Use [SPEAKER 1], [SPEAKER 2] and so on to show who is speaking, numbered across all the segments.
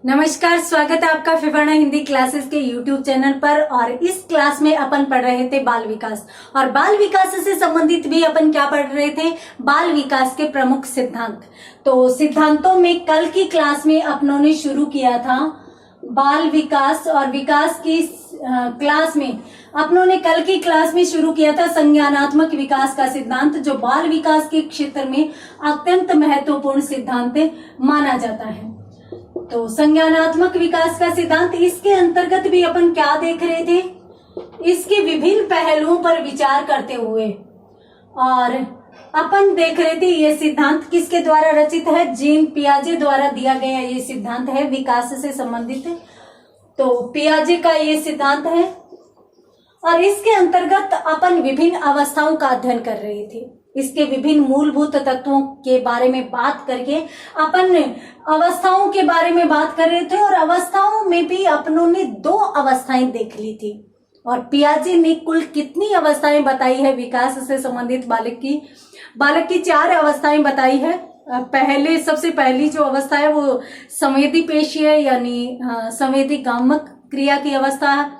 [SPEAKER 1] नमस्कार, स्वागत है आपका फिफाना हिंदी क्लासेस के यूट्यूब चैनल पर। और इस क्लास में अपन पढ़ रहे थे बाल विकास, और बाल विकास से संबंधित भी अपन क्या पढ़ रहे थे, बाल विकास के प्रमुख सिद्धांत। तो सिद्धांतों में कल की क्लास में अपनों ने शुरू किया था बाल विकास, और विकास की क्लास में अपनों ने कल की क्लास में शुरू किया था संज्ञानात्मक विकास का सिद्धांत, जो बाल विकास के क्षेत्र में अत्यंत महत्वपूर्ण सिद्धांत माना जाता है। तो संज्ञानात्मक विकास का सिद्धांत, इसके अंतर्गत भी अपन क्या देख रहे थे, इसके विभिन्न पहलुओं पर विचार करते हुए, और अपन देख रहे थे ये सिद्धांत किसके द्वारा रचित है, जीन पियाजे द्वारा दिया गया ये सिद्धांत है विकास से संबंधित। तो पियाजे का ये सिद्धांत है, और इसके अंतर्गत अपन विभिन्न अवस्थाओं का अध्ययन कर रहे थे। इसके विभिन्न मूलभूत तत्वों के बारे में बात करके अपन अवस्थाओं के बारे में बात कर रहे थे, और अवस्थाओं में भी अपनों ने 2 अवस्थाएं देख ली थी। और पियाजे ने कुल कितनी अवस्थाएं बताई है विकास से संबंधित, बालक की 4 अवस्थाएं बताई है। सबसे पहली जो अवस्था है वो संवेदी पेशीय यानी संवेदी गामक क्रिया की अवस्था है,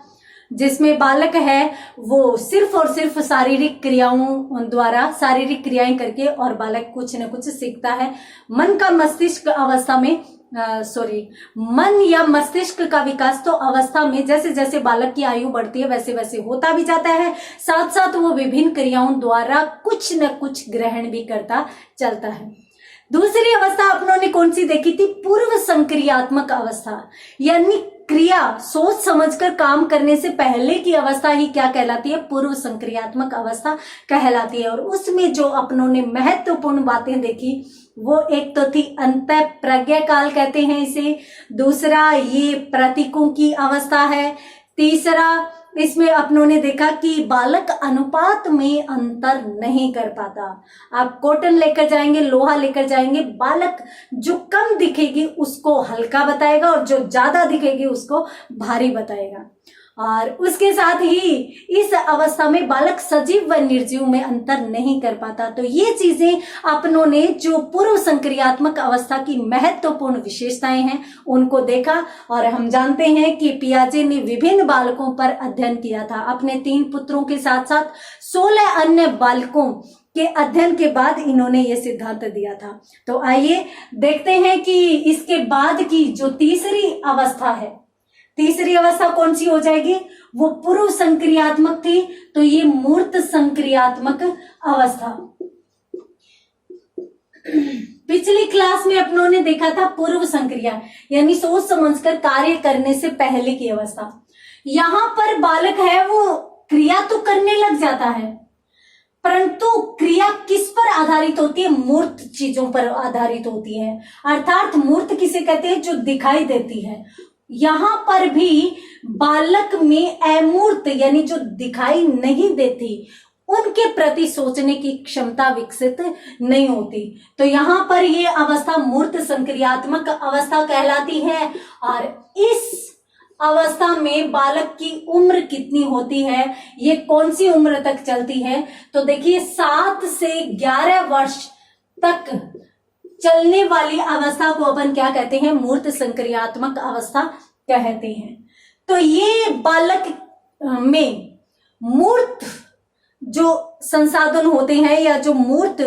[SPEAKER 1] जिसमें बालक है वो सिर्फ और सिर्फ शारीरिक क्रियाओं द्वारा शारीरिक क्रियाएं करके और बालक कुछ न कुछ सीखता है। मन का मस्तिष्क अवस्था में मन या मस्तिष्क का विकास तो अवस्था में जैसे जैसे बालक की आयु बढ़ती है वैसे वैसे होता भी जाता है, साथ साथ वो विभिन्न क्रियाओं द्वारा कुछ न कुछ ग्रहण भी करता चलता है। दूसरी अवस्था अपनों ने कौन सी देखी थी, पूर्व संक्रियात्मक अवस्था, यानी क्रिया सोच समझकर काम करने से पहले की अवस्था ही क्या कहलाती है, पूर्व संक्रियात्मक अवस्था कहलाती है। और उसमें जो अपनों ने महत्वपूर्ण बातें देखी वो एक तो थी अंतः प्रज्ञा काल कहते हैं इसे, दूसरा ये प्रतीकों की अवस्था है, तीसरा इसमें अपनों ने देखा कि बालक अनुपात में अंतर नहीं कर पाता। आप कॉटन लेकर जाएंगे, लोहा लेकर जाएंगे, बालक जो कम दिखेगी उसको हल्का बताएगा और जो ज्यादा दिखेगी उसको भारी बताएगा। और उसके साथ ही इस अवस्था में बालक सजीव व निर्जीव में अंतर नहीं कर पाता। तो ये चीजें अपनों ने जो पूर्व संक्रियात्मक अवस्था की महत्वपूर्ण विशेषताएं हैं उनको देखा। और हम जानते हैं कि पियाजे ने विभिन्न बालकों पर अध्ययन किया था, अपने 3 पुत्रों के साथ साथ 16 अन्य बालकों के अध्ययन के बाद इन्होंने ये सिद्धांत दिया था। तो आइए देखते हैं कि इसके बाद की जो तीसरी अवस्था है, तीसरी अवस्था कौन सी हो जाएगी, वो पूर्व संक्रियात्मक थी, तो ये मूर्त संक्रियात्मक अवस्था। पिछली क्लास में अपनों ने देखा था पूर्व संक्रिया यानी सोच समझकर कार्य करने से पहले की अवस्था। यहां पर बालक है वो क्रिया तो करने लग जाता है, परंतु क्रिया किस पर आधारित होती है, मूर्त चीजों पर आधारित होती है। अर्थात मूर्त किसे कहते हैं, जो दिखाई देती है। यहां पर भी बालक में अमूर्त यानी जो दिखाई नहीं देती उनके प्रति सोचने की क्षमता विकसित नहीं होती। तो यहां पर ये अवस्था मूर्त संक्रियात्मक अवस्था कहलाती है। और इस अवस्था में बालक की उम्र कितनी होती है, ये कौन सी उम्र तक चलती है, तो देखिए 7 से 11 वर्ष तक चलने वाली अवस्था को अपन क्या कहते हैं, मूर्त संक्रियात्मक अवस्था कहते हैं। तो ये बालक में मूर्त जो संसाधन होते हैं या जो मूर्त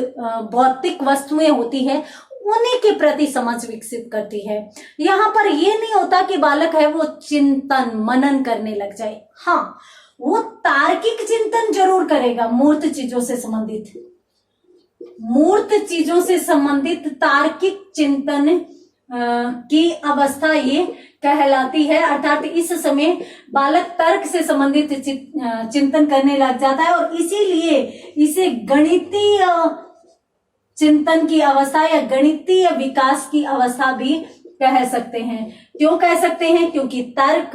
[SPEAKER 1] भौतिक वस्तुएं होती है उन्हीं के प्रति समझ विकसित करती है। यहाँ पर ये नहीं होता कि बालक है वो चिंतन मनन करने लग जाए, हाँ वो तार्किक चिंतन जरूर करेगा, मूर्त चीजों से संबंधित तार्किक चिंतन की अवस्था ये कहलाती है। अर्थात इस समय बालक तर्क से संबंधित चिंतन करने लग जाता है, और इसीलिए इसे गणितीय चिंतन की अवस्था या गणितीय विकास की अवस्था भी कह सकते हैं। क्यों कह सकते हैं, क्योंकि तर्क,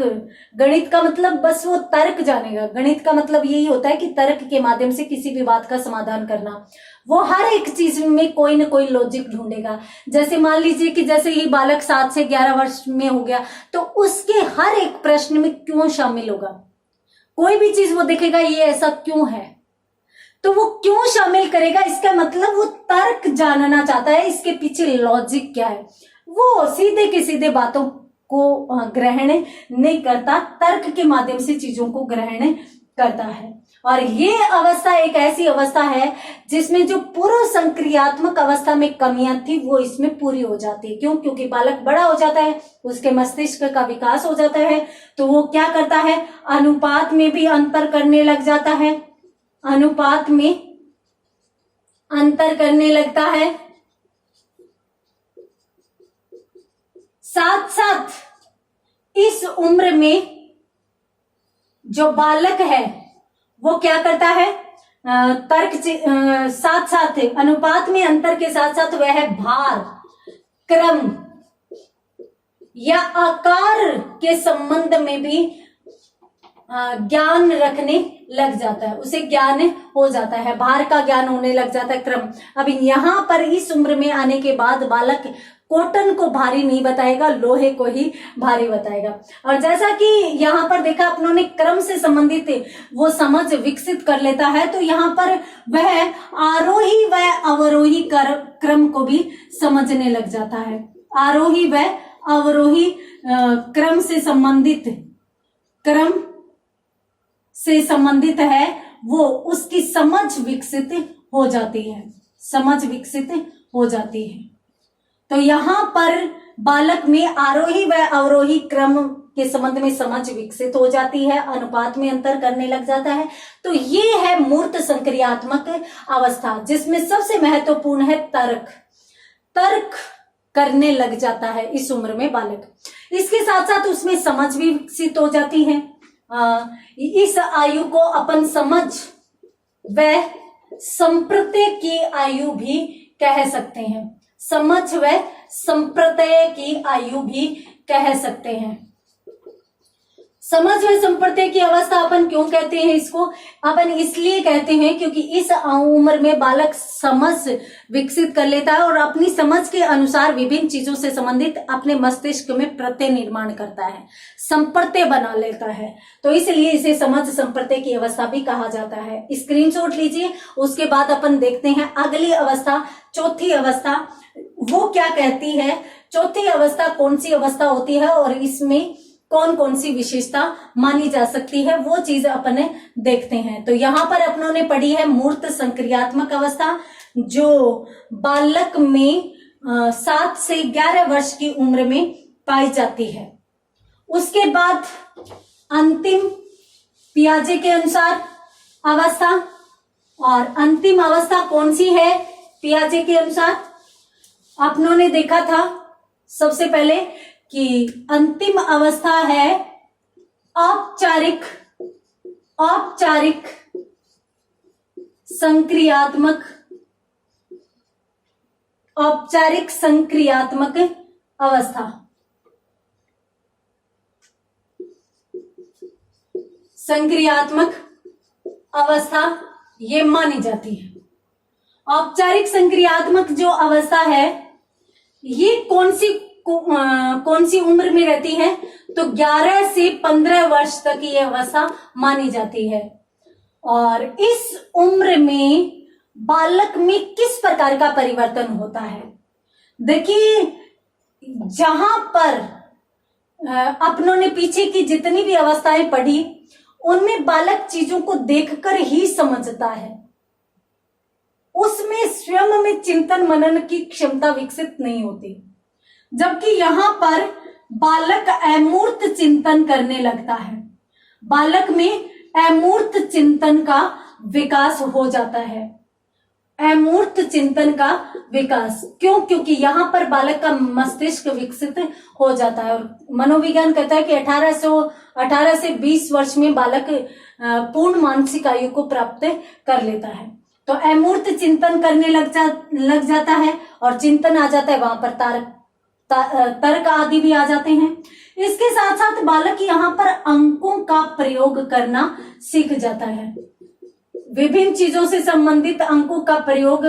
[SPEAKER 1] गणित का मतलब बस वो तर्क जानेगा, गणित का मतलब यही होता है कि तर्क के माध्यम से किसी भी बात का समाधान करना। वो हर एक चीज में कोई ना कोई लॉजिक ढूंढेगा। जैसे मान लीजिए कि जैसे ही बालक 7 से 11 वर्ष में हो गया तो उसके हर एक प्रश्न में क्यों शामिल होगा, कोई भी चीज वो देखेगा ये ऐसा क्यों है, तो वो क्यों शामिल करेगा, इसका मतलब वो तर्क जानना चाहता है, इसके पीछे लॉजिक क्या है। वो सीधे के सीधे बातों को ग्रहण नहीं करता, तर्क के माध्यम से चीजों को ग्रहण करता है। और ये अवस्था एक ऐसी अवस्था है जिसमें जो पूर्व संक्रियात्मक अवस्था में कमियां थी वो इसमें पूरी हो जाती है। क्यों? क्योंकि बालक बड़ा हो जाता है, उसके मस्तिष्क का विकास हो जाता है, तो वो क्या करता है, अनुपात में भी अंतर करने लग जाता है, अनुपात में अंतर करने लगता है। साथ साथ इस उम्र में जो बालक है वो क्या करता है, तर्क साथ साथ अनुपात में अंतर के साथ साथ वह भार, क्रम या आकार के संबंध में भी ज्ञान रखने लग जाता है, उसे ज्ञान हो जाता है, भार का ज्ञान होने लग जाता है, क्रम। अब यहां पर इस उम्र में आने के बाद बालक कॉटन को भारी नहीं बताएगा, लोहे को ही भारी बताएगा। और जैसा कि यहाँ पर देखा अपनों ने, क्रम से संबंधित वो समझ विकसित कर लेता है, तो यहाँ पर वह आरोही व अवरोही क्रम को भी समझने लग जाता है। आरोही व अवरोही क्रम से संबंधित है, वो उसकी समझ विकसित हो जाती है, समझ विकसित हो जाती है। तो यहाँ पर बालक में आरोही व अवरोही क्रम के संबंध में समझ विकसित हो जाती है, अनुपात में अंतर करने लग जाता है। तो ये है मूर्त संक्रियात्मक अवस्था, जिसमें सबसे महत्वपूर्ण है तर्क। तर्क करने लग जाता है इस उम्र में बालक। इसके साथ साथ उसमें समझ भी विकसित हो जाती है। इस आयु को अपन समझ व संप्रत्यय की आयु भी कह सकते हैं, समझ व संप्रत्यय की आयु भी कह सकते हैं। समझ व संप्रत्यय की अवस्था अपन क्यों कहते हैं इसको? अपन इसलिए कहते हैं क्योंकि इस उम्र में बालक समझ विकसित कर लेता है और अपनी समझ के अनुसार विभिन्न चीजों से संबंधित अपने मस्तिष्क में प्रत्यय निर्माण करता है, संप्रत्यय बना लेता है। तो इसलिए इसे समझ संप्रत्यय की अवस्था भी कहा जाता है। स्क्रीनशॉट लीजिए, उसके बाद अपन देखते हैं अगली अवस्था, चौथी अवस्था, वो क्या कहती है। चौथी अवस्था कौन सी अवस्था होती है और इसमें कौन कौन सी विशेषता मानी जा सकती है, वो चीज अपन देखते हैं। तो यहाँ पर अपनों ने पढ़ी है मूर्त संक्रियात्मक अवस्था, जो बालक में 7 से 11 वर्ष की उम्र में पाई जाती है। उसके बाद अंतिम पियाजे के अनुसार अवस्था, और अंतिम अवस्था कौन सी है पियाजे के अनुसार? अपनों ने देखा था सबसे पहले कि अंतिम अवस्था है औपचारिक संक्रियात्मक, औपचारिक संक्रियात्मक अवस्था। संक्रियात्मक अवस्था ये मानी जाती है। औपचारिक संक्रियात्मक जो अवस्था है ये कौन सी उम्र में रहती है? तो 11 से 15 वर्ष तक ये अवस्था मानी जाती है। और इस उम्र में बालक में किस प्रकार का परिवर्तन होता है? देखिए, जहां पर अपनों ने पीछे की जितनी भी अवस्थाएं पढ़ी उनमें बालक चीजों को देखकर ही समझता है, उसमें स्वयं में चिंतन मनन की क्षमता विकसित नहीं होती। जबकि यहाँ पर बालक अमूर्त चिंतन करने लगता है, बालक में अमूर्त चिंतन का विकास हो जाता है, अमूर्त चिंतन का विकास। क्यों? क्योंकि यहाँ पर बालक का मस्तिष्क विकसित हो जाता है। और मनोविज्ञान कहता है कि 18 से 20 वर्ष में बालक पूर्ण मानसिक आयु को प्राप्त कर लेता है। तो अमूर्त चिंतन करने लग जाता है और चिंतन आ जाता है, वहां पर तर्क आदि भी आ जाते हैं। इसके साथ साथ बालक यहाँ पर अंकों का प्रयोग करना सीख जाता है, विभिन्न चीजों से संबंधित अंकों का प्रयोग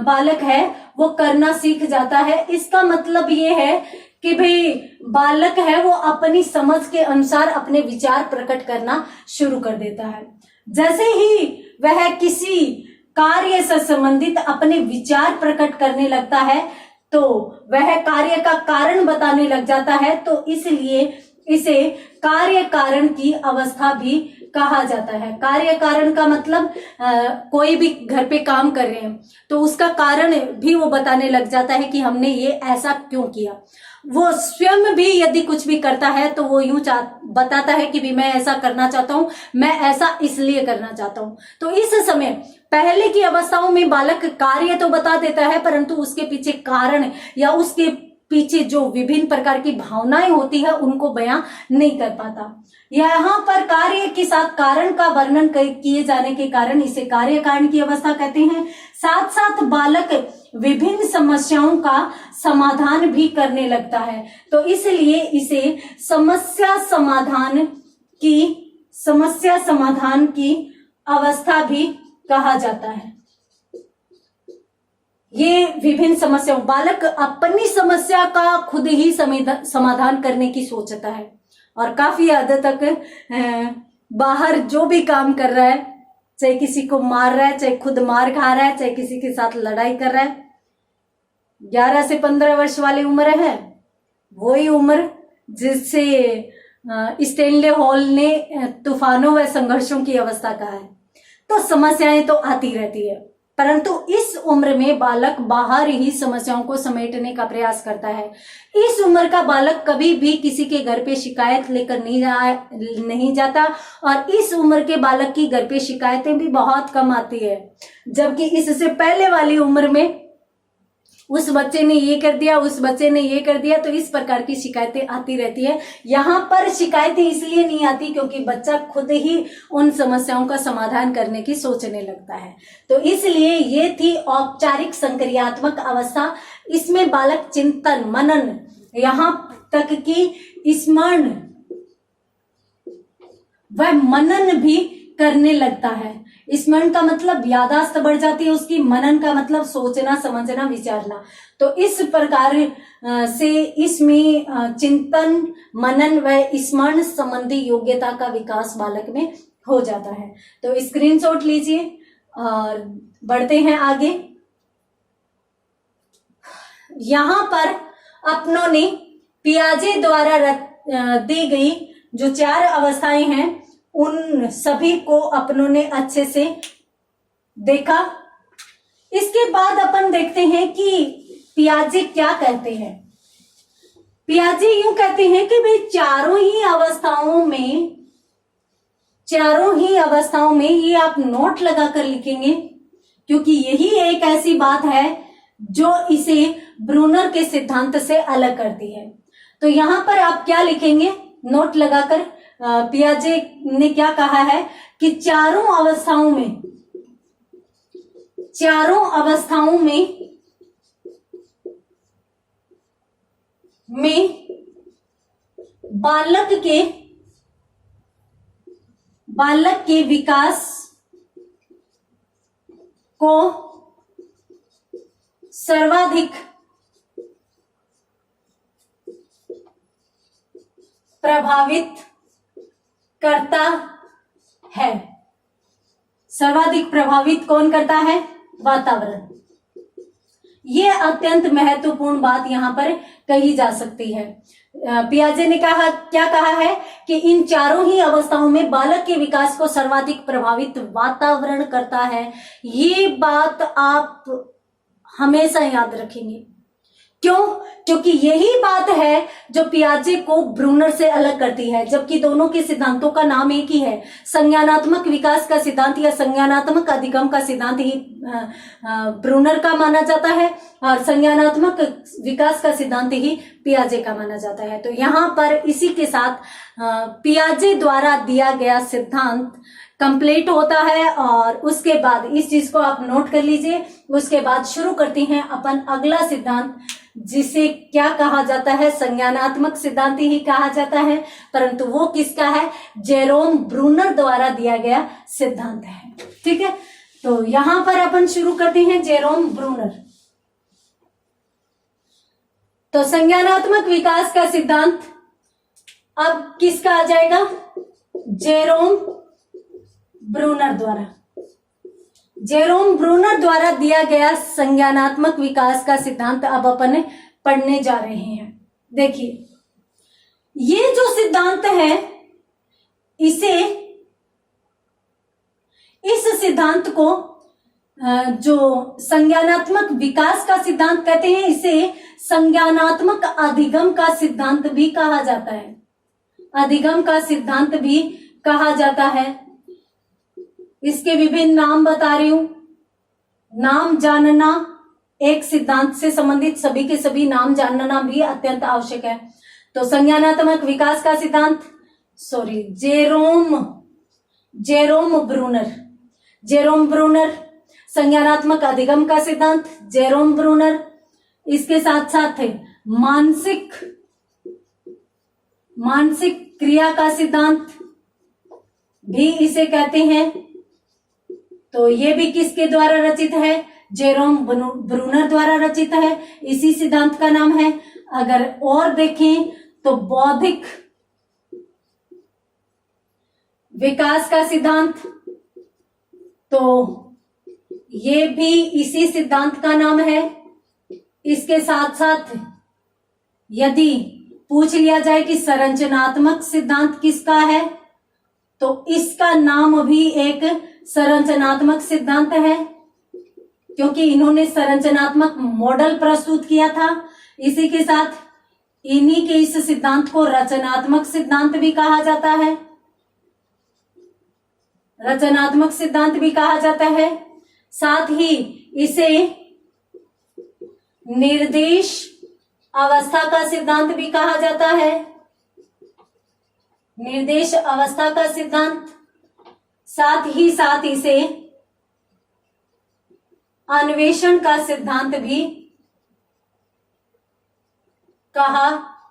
[SPEAKER 1] बालक है वो करना सीख जाता है। इसका मतलब ये है कि भाई बालक है वो अपनी समझ के अनुसार अपने विचार प्रकट करना शुरू कर देता है। जैसे ही वह किसी कार्य से संबंधित अपने विचार प्रकट करने लगता है तो वह कार्य का कारण बताने लग जाता है, तो इसलिए इसे कार्य कारण की अवस्था भी कहा जाता है। कार्य कारण का मतलब कोई भी घर पे काम कर रहे हैं तो उसका कारण भी वो बताने लग जाता है कि हमने ये ऐसा क्यों किया। वो स्वयं भी यदि कुछ भी करता है तो वो यूं बताता है कि भी मैं ऐसा करना चाहता हूं, मैं ऐसा इसलिए करना चाहता हूं। तो इस समय पहले की अवस्थाओं में बालक कार्य तो बता देता है, परंतु उसके पीछे कारण या उसके पीछे जो विभिन्न प्रकार की भावनाएं होती है उनको बयां नहीं कर पाता। यहाँ पर कार्य के साथ कारण का वर्णन किए जाने के कारण इसे कार्य कारण की अवस्था कहते हैं। साथ साथ बालक विभिन्न समस्याओं का समाधान भी करने लगता है, तो इसलिए इसे समस्या समाधान की अवस्था भी कहा जाता है। ये विभिन्न समस्याओं, बालक अपनी समस्या का खुद ही समाधान करने की सोचता है और काफी हद तक बाहर जो भी काम कर रहा है, चाहे किसी को मार रहा है, चाहे खुद मार खा रहा है, चाहे किसी के साथ लड़ाई कर रहा है, 11 से 15 वर्ष वाली उम्र है, वही उम्र जिससे स्टेनले हॉल ने तूफानों व संघर्षों की अवस्था कहा है। तो समस्याएं तो आती रहती है, परंतु इस उम्र में बालक बाहर ही समस्याओं को समेटने का प्रयास करता है। इस उम्र का बालक कभी भी किसी के घर पे शिकायत लेकर नहीं जाता और इस उम्र के बालक की घर पे शिकायतें भी बहुत कम आती है, जबकि इससे पहले वाली उम्र में उस बच्चे ने ये कर दिया, उस बच्चे ने ये कर दिया, तो इस प्रकार की शिकायतें आती रहती है। यहाँ पर शिकायतें इसलिए नहीं आती क्योंकि बच्चा खुद ही उन समस्याओं का समाधान करने की सोचने लगता है। तो इसलिए ये थी औपचारिक संक्रियात्मक अवस्था। इसमें बालक चिंतन, मनन, यहाँ तक कि स्मरण वह मनन भी करने लगता है। स्मरण का मतलब याददाश्त बढ़ जाती है उसकी, मनन का मतलब सोचना, समझना, विचारना। तो इस प्रकार से इसमें चिंतन, मनन व स्मरण संबंधी योग्यता का विकास बालक में हो जाता है। तो स्क्रीनशॉट लीजिए और बढ़ते हैं आगे। यहां पर अपनों ने पियाजे द्वारा दी गई जो 4 अवस्थाएं हैं उन सभी को अपनों ने अच्छे से देखा। इसके बाद अपन देखते हैं कि पियाजे क्या कहते हैं। पियाजे यूं कहते हैं कि भाई चारों ही अवस्थाओं में ये आप नोट लगाकर लिखेंगे, क्योंकि यही एक ऐसी बात है जो इसे ब्रूनर के सिद्धांत से अलग करती है। तो यहां पर आप क्या लिखेंगे नोट लगाकर? पियाजे ने क्या कहा है कि चारों अवस्थाओं में बालक के विकास को सर्वाधिक प्रभावित करता है। सर्वाधिक प्रभावित कौन करता है? वातावरण। ये अत्यंत महत्वपूर्ण बात यहां पर कही जा सकती है। पियाजे ने क्या कहा है कि इन चारों ही अवस्थाओं में बालक के विकास को सर्वाधिक प्रभावित वातावरण करता है। ये बात आप हमेशा याद रखेंगे। क्यों? क्योंकि यही बात है जो पियाजे को ब्रूनर से अलग करती है, जबकि दोनों के सिद्धांतों का नाम एक ही है। संज्ञानात्मक विकास का सिद्धांत या संज्ञानात्मक अधिगम का सिद्धांत ही ब्रूनर का माना जाता है और संज्ञानात्मक विकास का सिद्धांत ही पियाजे का माना जाता है। तो यहाँ पर इसी के साथ पियाजे द्वारा दिया गया सिद्धांत कंप्लीट होता है और उसके बाद इस चीज को आप नोट कर लीजिए। उसके बाद शुरू करते हैं अपन अगला सिद्धांत, जिसे क्या कहा जाता है? संज्ञानात्मक सिद्धांत ही कहा जाता है, परंतु वो किसका है? जेरोम ब्रूनर द्वारा दिया गया सिद्धांत है। ठीक है, तो यहां पर अपन शुरू करते हैं जेरोम ब्रूनर। तो संज्ञानात्मक विकास का सिद्धांत अब किसका आ जाएगा? जेरोम ब्रूनर द्वारा। जेरोम ब्रूनर द्वारा दिया गया संज्ञानात्मक विकास का सिद्धांत अब अपन पढ़ने जा रहे हैं। देखिए, ये जो सिद्धांत है, इस सिद्धांत को जो संज्ञानात्मक विकास का सिद्धांत कहते हैं, इसे संज्ञानात्मक अधिगम का सिद्धांत भी कहा जाता है। अधिगम का सिद्धांत भी कहा जाता है। इसके विभिन्न नाम बता रही हूं। नाम जानना, एक सिद्धांत से संबंधित सभी के सभी नाम जानना भी अत्यंत आवश्यक है। तो संज्ञानात्मक विकास का सिद्धांत, जेरोम ब्रूनर, संज्ञानात्मक अधिगम का सिद्धांत जेरोम ब्रूनर, इसके साथ साथ मानसिक क्रिया का सिद्धांत भी इसे कहते हैं। तो ये भी किसके द्वारा रचित है? जेरोम ब्रूनर द्वारा रचित है। इसी सिद्धांत का नाम है। अगर और देखें तो बौद्धिक विकास का सिद्धांत, तो ये भी इसी सिद्धांत का नाम है। इसके साथ साथ यदि पूछ लिया जाए कि संरचनात्मक सिद्धांत किसका है, तो इसका नाम भी एक संरचनात्मक सिद्धांत है, क्योंकि इन्होंने संरचनात्मक मॉडल प्रस्तुत किया था। इसी के साथ इन्हीं के इस सिद्धांत को रचनात्मक सिद्धांत भी कहा जाता है। रचनात्मक सिद्धांत भी कहा जाता है। साथ ही इसे निर्देश अवस्था का सिद्धांत भी कहा जाता है। निर्देश अवस्था का सिद्धांत, साथ ही साथ इसे अन्वेषण का सिद्धांत भी कहा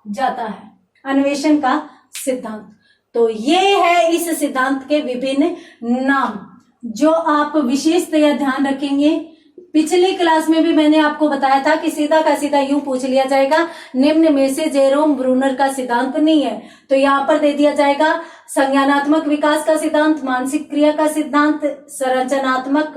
[SPEAKER 1] जाता है। अन्वेषण का सिद्धांत। तो ये है इस सिद्धांत के विभिन्न नाम, जो आप विशेषतया ध्यान रखेंगे। पिछली क्लास में भी मैंने आपको बताया था कि सीधा का सीधा यूं पूछ लिया जाएगा, निम्न में से जेरोम ब्रूनर का सिद्धांत नहीं है, तो यहाँ पर दे दिया जाएगा संज्ञानात्मक विकास का सिद्धांत, मानसिक क्रिया का सिद्धांत, संरचनात्मक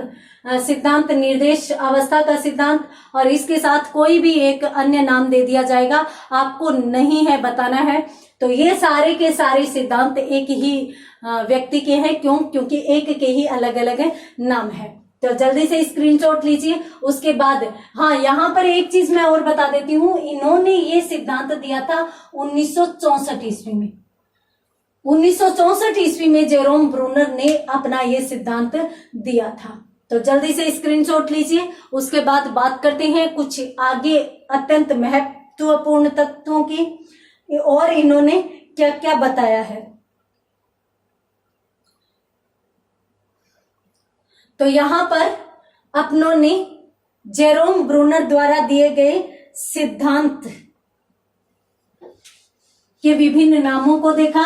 [SPEAKER 1] सिद्धांत, निर्देश अवस्था का सिद्धांत, और इसके साथ कोई भी एक अन्य नाम दे दिया जाएगा, आपको नहीं है बताना है। तो ये सारे के सारे सिद्धांत एक ही व्यक्ति के हैं। क्योंकि एक के ही अलग अलग नाम है। तो जल्दी से स्क्रीनशॉट लीजिए। उसके बाद हाँ, यहाँ पर एक चीज मैं और बता देती हूँ। इन्होंने ये सिद्धांत दिया था 1964 ईस्वी में। 1964 ईस्वी में जेरोम ब्रूनर ने अपना ये सिद्धांत दिया था। तो जल्दी से स्क्रीनशॉट लीजिए। उसके बाद बात करते हैं कुछ आगे अत्यंत महत्वपूर्ण तत्वों की, और इन्होंने क्या क्या बताया है। तो यहां पर अपनों ने जेरोम ब्रूनर द्वारा दिए गए सिद्धांत के विभिन्न नामों को देखा।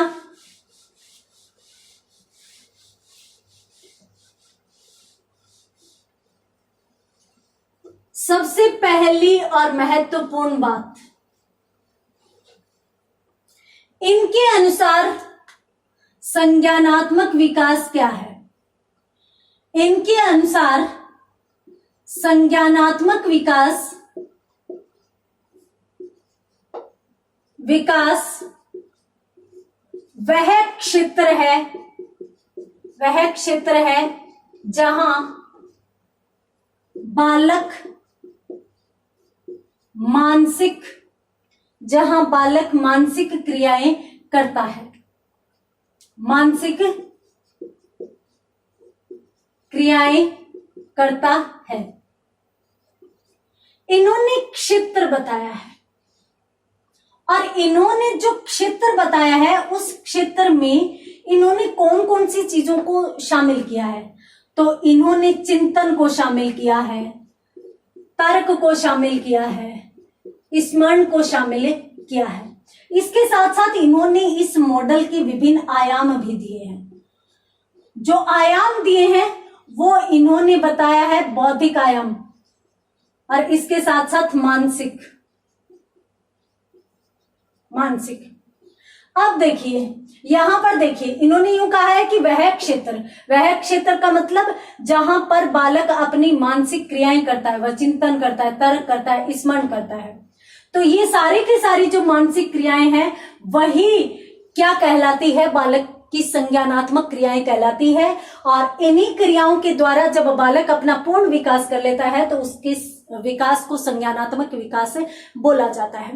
[SPEAKER 1] सबसे पहली और महत्वपूर्ण बात, इनके अनुसार संज्ञानात्मक विकास क्या है? इनके अनुसार संज्ञानात्मक विकास वह क्षेत्र है जहां बालक मानसिक क्रियाएं करता है। मानसिक क्रियाएं करता है। इन्होंने क्षेत्र बताया है, और इन्होंने जो क्षेत्र बताया है उस क्षेत्र में इन्होंने कौन कौन सी चीजों को शामिल किया है। तो इन्होंने चिंतन को शामिल किया है, तर्क को शामिल किया है, स्मरण को शामिल किया है। इसके साथ साथ इन्होंने इस मॉडल के विभिन्न आयाम भी दिए हैं। जो आयाम दिए हैं वो इन्होंने बताया है बौद्धिक आयाम, और इसके साथ साथ मानसिक। अब देखिए, यहाँ पर देखिए, इन्होंने यूं कहा है कि वह क्षेत्र का मतलब जहां पर बालक अपनी मानसिक क्रियाएं करता है, वह चिंतन करता है, तर्क करता है, स्मरण करता है। तो ये सारी की सारी जो मानसिक क्रियाएं हैं वही क्या कहलाती है, बालक की संज्ञानात्मक क्रियाएं कहलाती है। और इन्हीं क्रियाओं के द्वारा जब बालक अपना पूर्ण विकास कर लेता है तो उसके विकास को संज्ञानात्मक विकास बोला जाता है।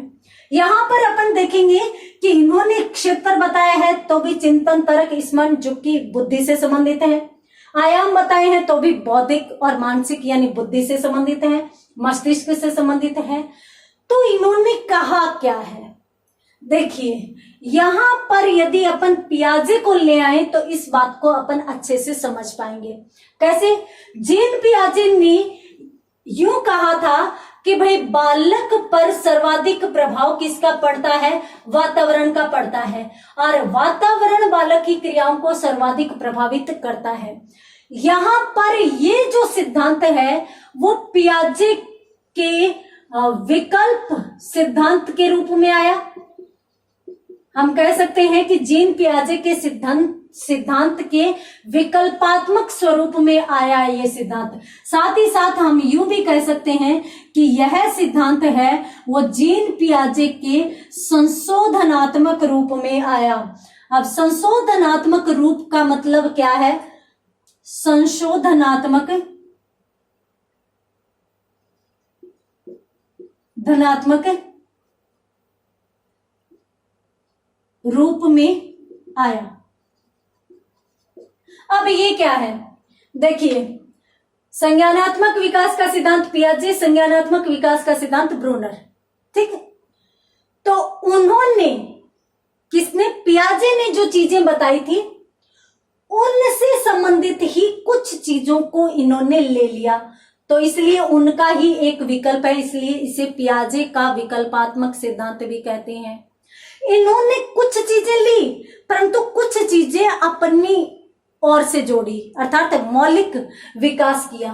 [SPEAKER 1] यहाँ पर अपन देखेंगे कि इन्होंने क्षेत्र बताया है तो भी चिंतन, तर्क, स्मरण जो कि बुद्धि से संबंधित है। आयाम बताए हैं तो भी बौद्धिक और मानसिक यानी बुद्धि से संबंधित है, मस्तिष्क से संबंधित है। तो इन्होंने कहा क्या है, देखिए यहाँ पर यदि अपन पियाजे को ले आए तो इस बात को अपन अच्छे से समझ पाएंगे। कैसे? जीन पियाजे ने यूं कहा था कि भाई बालक पर सर्वाधिक प्रभाव किसका पड़ता है, वातावरण का पड़ता है, और वातावरण बालक की क्रियाओं को सर्वाधिक प्रभावित करता है। यहाँ पर ये जो सिद्धांत है वो पियाजे के विकल्प सिद्धांत के रूप में आया। हम कह सकते हैं कि जीन पियाजे के सिद्धांत के विकल्पात्मक स्वरूप में आया ये सिद्धांत। साथ ही साथ हम यूं भी कह सकते हैं कि यह सिद्धांत है वो जीन पियाजे के संशोधनात्मक रूप में आया। अब संशोधनात्मक रूप का मतलब क्या है? संशोधनात्मक रूप में आया। अब ये क्या है? देखिए, संज्ञानात्मक विकास का सिद्धांत पियाजे, संज्ञानात्मक विकास का सिद्धांत ब्रूनर। ठीक है, तो उन्होंने पियाजे ने जो चीजें बताई थी उनसे संबंधित ही कुछ चीजों को इन्होंने ले लिया, तो इसलिए उनका ही एक विकल्प है, इसलिए इसे पियाजे का विकल्पात्मक सिद्धांत भी कहते हैं। इन्होंने कुछ चीजें ली परंतु कुछ चीजें अपनी ओर से जोड़ी, अर्थात मौलिक विकास किया,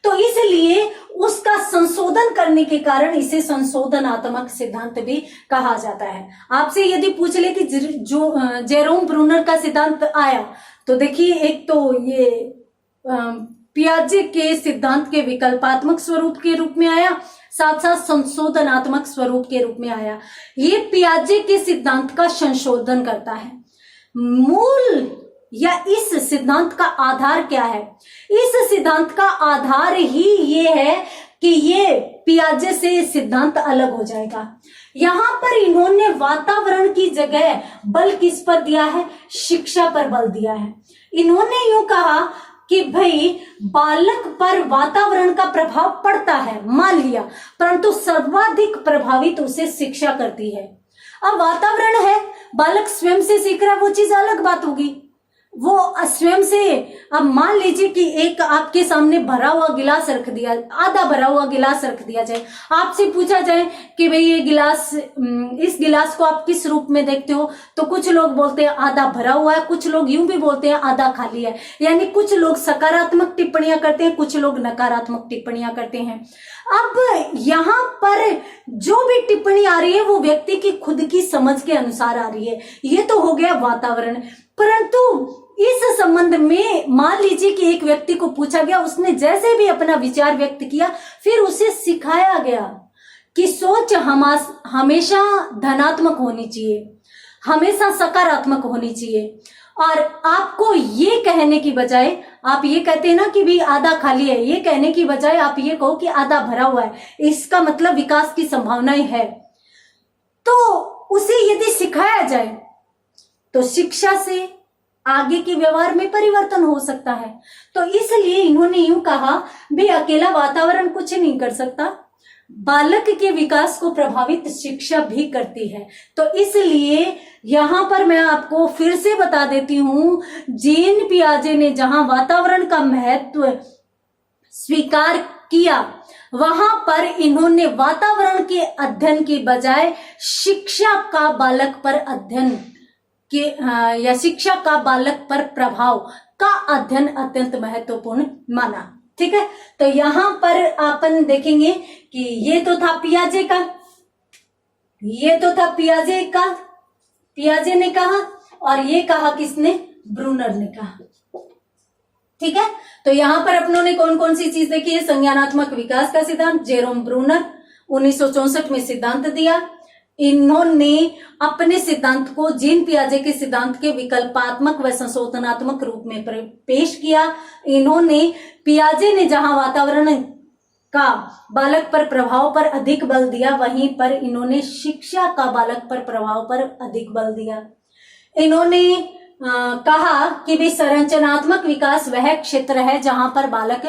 [SPEAKER 1] तो इसलिए उसका संशोधन करने के कारण इसे संशोधनात्मक सिद्धांत भी कहा जाता है। आपसे यदि पूछ ले कि जो जेरोम ब्रूनर का सिद्धांत आया, तो देखिए एक तो ये पियाजे के सिद्धांत के विकल्पात्मक स्वरूप के रूप में आया, साथ साथ संशोधनात्मक स्वरूप के रूप में आया। ये पियाजे के सिद्धांत का संशोधन करता है। मूल या इस सिद्धांत का आधार क्या है? इस सिद्धांत का आधार ही ये है कि ये पियाजे से सिद्धांत अलग हो जाएगा। यहां पर इन्होंने वातावरण की जगह बल किस पर दिया है? शिक्षा पर बल दिया है। इन्होंने यूं कहा कि भाई बालक पर वातावरण का प्रभाव पड़ता है, मान लिया, परंतु सर्वाधिक प्रभावित उसे शिक्षा करती है। अब वातावरण है, बालक स्वयं से सीख रहा है, वो चीज अलग बात होगी। वो स्वयं से, अब मान लीजिए कि एक आपके सामने भरा हुआ गिलास रख दिया, आधा भरा हुआ गिलास रख दिया जाए, आपसे पूछा जाए कि भाई ये गिलास, इस गिलास को आप किस रूप में देखते हो, तो कुछ लोग बोलते हैं आधा भरा हुआ है, कुछ लोग यूं भी बोलते हैं आधा खाली है। यानी कुछ लोग सकारात्मक टिप्पणियां करते हैं, कुछ लोग नकारात्मक टिप्पणियां करते हैं। अब यहाँ पर जो भी टिप्पणी आ रही है वो व्यक्ति की खुद की समझ के अनुसार आ रही है। ये तो हो गया वातावरण, परंतु इस संबंध में मान लीजिए कि एक व्यक्ति को पूछा गया, उसने जैसे भी अपना विचार व्यक्त किया, फिर उसे सिखाया गया कि सोच हमेशा धनात्मक होनी चाहिए, हमेशा सकारात्मक होनी चाहिए। और आपको ये कहने की बजाय, आप ये कहते हैं ना कि भाई आधा खाली है, ये कहने की बजाय आप ये कहो कि आधा भरा हुआ है, इसका मतलब विकास की संभावनाएं है। तो उसे यदि सिखाया जाए तो शिक्षा से आगे के व्यवहार में परिवर्तन हो सकता है। तो इसलिए इन्होंने यूं कहा, भाई अकेला वातावरण कुछ नहीं कर सकता, बालक के विकास को प्रभावित शिक्षा भी करती है। तो इसलिए यहां पर मैं आपको फिर से बता देती हूं, जीन पियाजे ने जहां वातावरण का महत्व स्वीकार किया, वहां पर इन्होंने वातावरण के अध्ययन की बजाय शिक्षा का बालक पर अध्ययन के या शिक्षा का बालक पर प्रभाव का अध्ययन अत्यंत महत्वपूर्ण माना। ठीक है, तो यहां पर अपन देखेंगे कि ये तो था पियाजे का, पियाजे ने कहा और ये कहा किसने, ब्रूनर ने कहा। ठीक है, तो यहां पर अपनों ने कौन कौन सी चीज देखी है, संज्ञानात्मक विकास का सिद्धांत, जेरोम ब्रूनर 1964 में सिद्धांत दिया। इन्होंने अपने सिद्धांत को जीन पियाजे के सिद्धांत के विकल्पात्मक व संशोधनात्मक रूप में पेश किया। इन्होंने पियाजे ने जहां वातावरण का बालक पर प्रभाव पर अधिक बल दिया, वहीं पर इन्होंने शिक्षा का बालक पर प्रभाव पर अधिक बल दिया। इन्होंने कहा कि भी संरचनात्मक विकास वह क्षेत्र है जहां पर बालक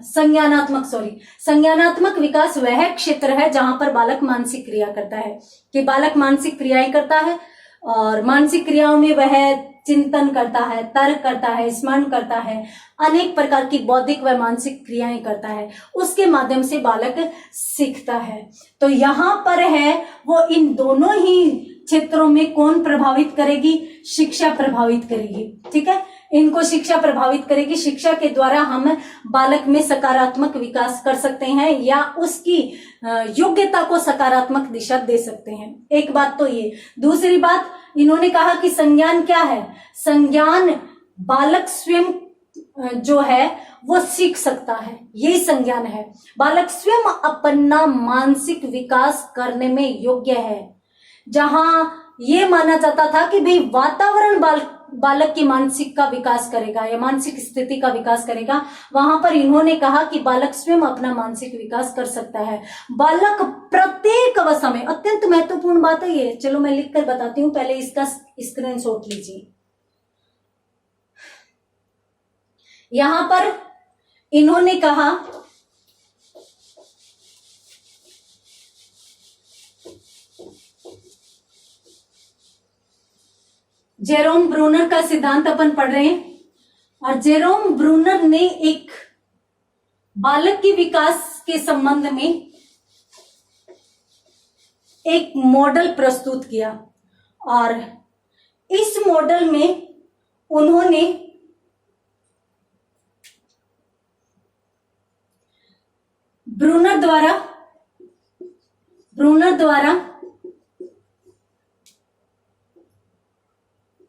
[SPEAKER 1] संज्ञानात्मक विकास वह क्षेत्र है जहां पर बालक मानसिक क्रिया करता है, कि बालक मानसिक क्रियाएं करता है और मानसिक क्रियाओं में वह चिंतन करता है, तर्क करता है, स्मरण करता है, अनेक प्रकार की बौद्धिक व मानसिक क्रियाएं करता है, उसके माध्यम से बालक सीखता है। तो यहाँ पर है वो इन दोनों ही क्षेत्रों में कौन प्रभावित करेगी, शिक्षा प्रभावित करेगी। ठीक है, इनको शिक्षा प्रभावित करेगी। शिक्षा के द्वारा हम बालक में सकारात्मक विकास कर सकते हैं या उसकी योग्यता को सकारात्मक दिशा दे सकते हैं। एक बात तो ये। दूसरी बात, इन्होंने कहा कि संज्ञान क्या है, संज्ञान बालक स्वयं जो है वो सीख सकता है, यही संज्ञान है। बालक स्वयं अपना मानसिक विकास करने में योग्य है। जहां ये माना जाता था कि भाई वातावरण बालक की मानसिक का विकास करेगा या मानसिक स्थिति का विकास करेगा, वहां पर इन्होंने कहा कि बालक स्वयं अपना मानसिक विकास कर सकता है। बालक प्रत्येक अवस्था में, अत्यंत महत्वपूर्ण बात है ये, चलो मैं लिख कर बताती हूं, पहले इसका स्क्रीनशॉट लीजिए। यहां पर इन्होंने कहा जेरोम ब्रूनर का सिद्धांत अपन पढ़ रहे हैं, और जेरोम ब्रूनर ने एक बालक के विकास के संबंध में एक मॉडल प्रस्तुत किया, और इस मॉडल में उन्होंने ब्रूनर द्वारा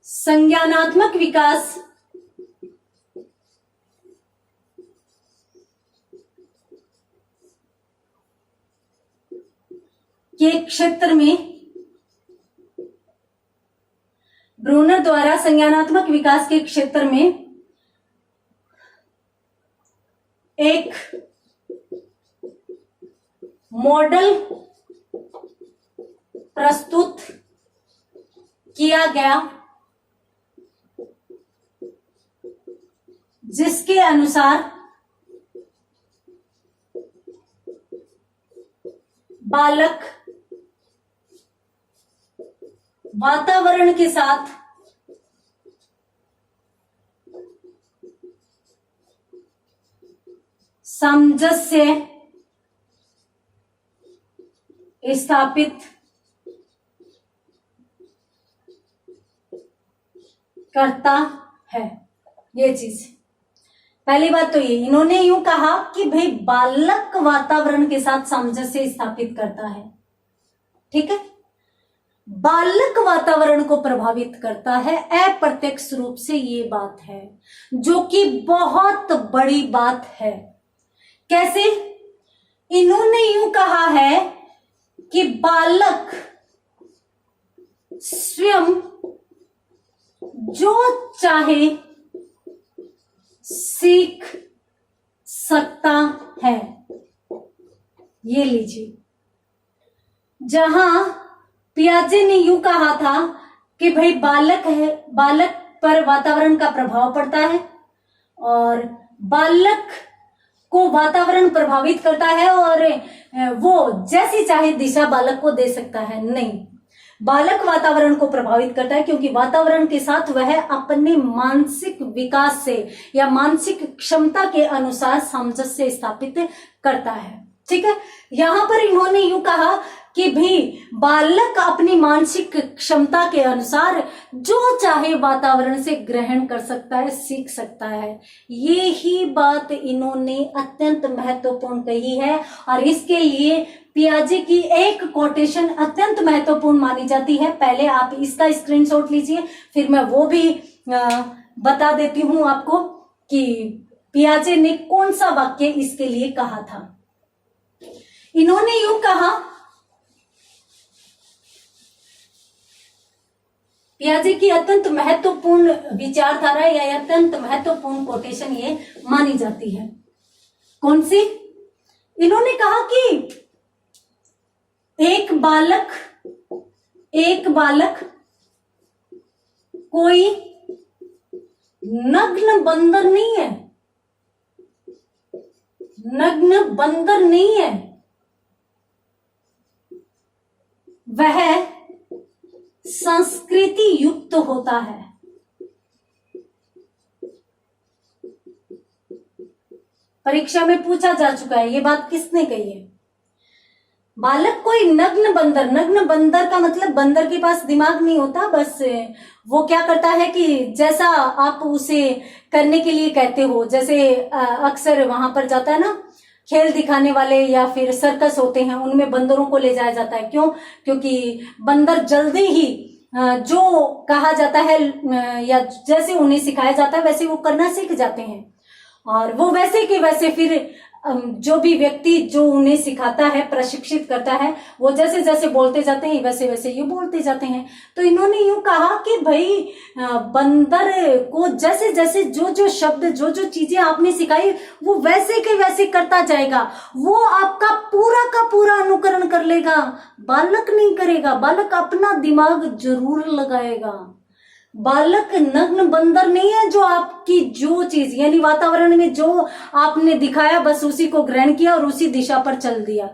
[SPEAKER 1] संज्ञानात्मक विकास के क्षेत्र में, ब्रूनर द्वारा संज्ञानात्मक विकास के क्षेत्र में एक मॉडल प्रस्तुत किया गया, जिसके अनुसार बालक वातावरण के साथ सामंजस्य स्थापित करता है। ये चीज पहली बात तो ये, इन्होंने यूं कहा कि भाई बालक वातावरण के साथ सामंजस्य स्थापित करता है। ठीक है, बालक वातावरण को प्रभावित करता है, अप्रत्यक्ष रूप से ये बात है, जो कि बहुत बड़ी बात है। कैसे? इन्होंने यूं कहा है कि बालक स्वयं जो चाहे सीख सकता है। ये लीजिए, जहां पियाजे ने यूं कहा था कि भाई बालक है, बालक पर वातावरण का प्रभाव पड़ता है और बालक को वातावरण प्रभावित करता है और वो जैसी चाहे दिशा बालक को दे सकता है। नहीं, बालक वातावरण को प्रभावित करता है क्योंकि वातावरण के साथ वह अपने मानसिक विकास से या मानसिक क्षमता के अनुसार सामंजस्य स्थापित करता है। ठीक है, यहां पर इन्होंने यूं कहा कि भी बालक अपनी मानसिक क्षमता के अनुसार जो चाहे वातावरण से ग्रहण कर सकता है, सीख सकता है। ये ही बात इन्होंने अत्यंत महत्वपूर्ण कही है और इसके लिए पियाजे की एक कोटेशन अत्यंत महत्वपूर्ण मानी जाती है। पहले आप इसका स्क्रीनशॉट लीजिए, फिर मैं वो भी बता देती हूं आपको कि पियाजे ने कौन सा वाक्य इसके लिए कहा था। इन्होंने यूं कहा, पियाजे की अत्यंत महत्वपूर्ण विचारधारा या अत्यंत महत्वपूर्ण कोटेशन ये मानी जाती है। कौन सी? इन्होंने कहा कि एक बालक कोई नग्न बंदर नहीं है, नग्न बंदर नहीं है, वह संस्कृति युक्त होता है। परीक्षा में पूछा जा चुका है, ये बात किसने कही है? बालक कोई नग्न बंदर का मतलब बंदर के पास दिमाग नहीं होता, बस वो क्या करता है कि जैसा आप उसे करने के लिए कहते हो, जैसे अक्सर वहां पर जाता है ना खेल दिखाने वाले या फिर सर्कस होते हैं, उनमें बंदरों को ले जाया जाता है। क्यों? क्योंकि बंदर जल्दी ही जो कहा जाता है या जैसे उन्हें सिखाया जाता है वैसे वो करना सीख जाते हैं, और वो वैसे के वैसे फिर जो भी व्यक्ति जो उन्हें सिखाता है, प्रशिक्षित करता है, वो जैसे जैसे बोलते जाते हैं वैसे वैसे ये बोलते जाते हैं। तो इन्होंने यूं कहा कि भाई बंदर को जैसे जैसे जो जो शब्द जो जो चीजें आपने सिखाई वो वैसे के वैसे करता जाएगा, वो आपका पूरा का पूरा अनुकरण कर लेगा, बालक नहीं करेगा। बालक अपना दिमाग जरूर लगाएगा। बालक नग्न बंदर नहीं है जो आपकी जो चीज यानी वातावरण में जो आपने दिखाया बस उसी को ग्रहण किया और उसी दिशा पर चल दिया।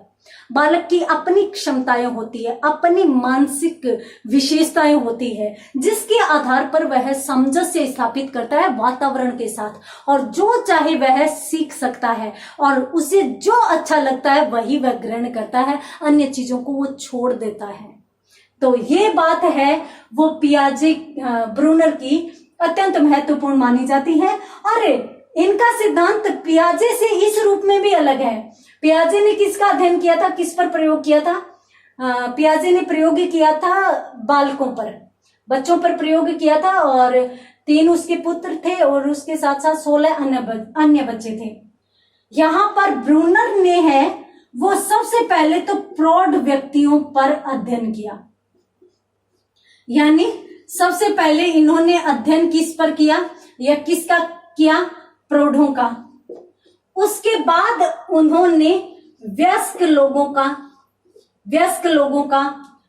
[SPEAKER 1] बालक की अपनी क्षमताएं होती है, अपनी मानसिक विशेषताएं होती है, जिसके आधार पर वह सामंजस्य स्थापित करता है वातावरण के साथ, और जो चाहे वह सीख सकता है और उसे जो अच्छा लगता है वही वह ग्रहण करता है, अन्य चीजों को वो छोड़ देता है। तो ये बात है वो पियाजे ब्रूनर की अत्यंत महत्वपूर्ण मानी जाती है, और इनका सिद्धांत पियाजे से इस रूप में भी अलग है। पियाजे ने किसका अध्ययन किया था, किस पर प्रयोग किया था? पियाजे ने प्रयोग किया था बालकों पर, बच्चों पर प्रयोग किया था, और 3 उसके पुत्र थे और उसके साथ साथ 16 अन्य बच्चे थे। यहां पर ब्रूनर ने है वो सबसे पहले तो प्रौढ़ व्यक्तियों पर अध्ययन किया, यानी सबसे पहले इन्होंने अध्ययन किस पर किया या किसका किया? प्रौढ़ों का। उसके बाद उन्होंने वयस्क लोगों का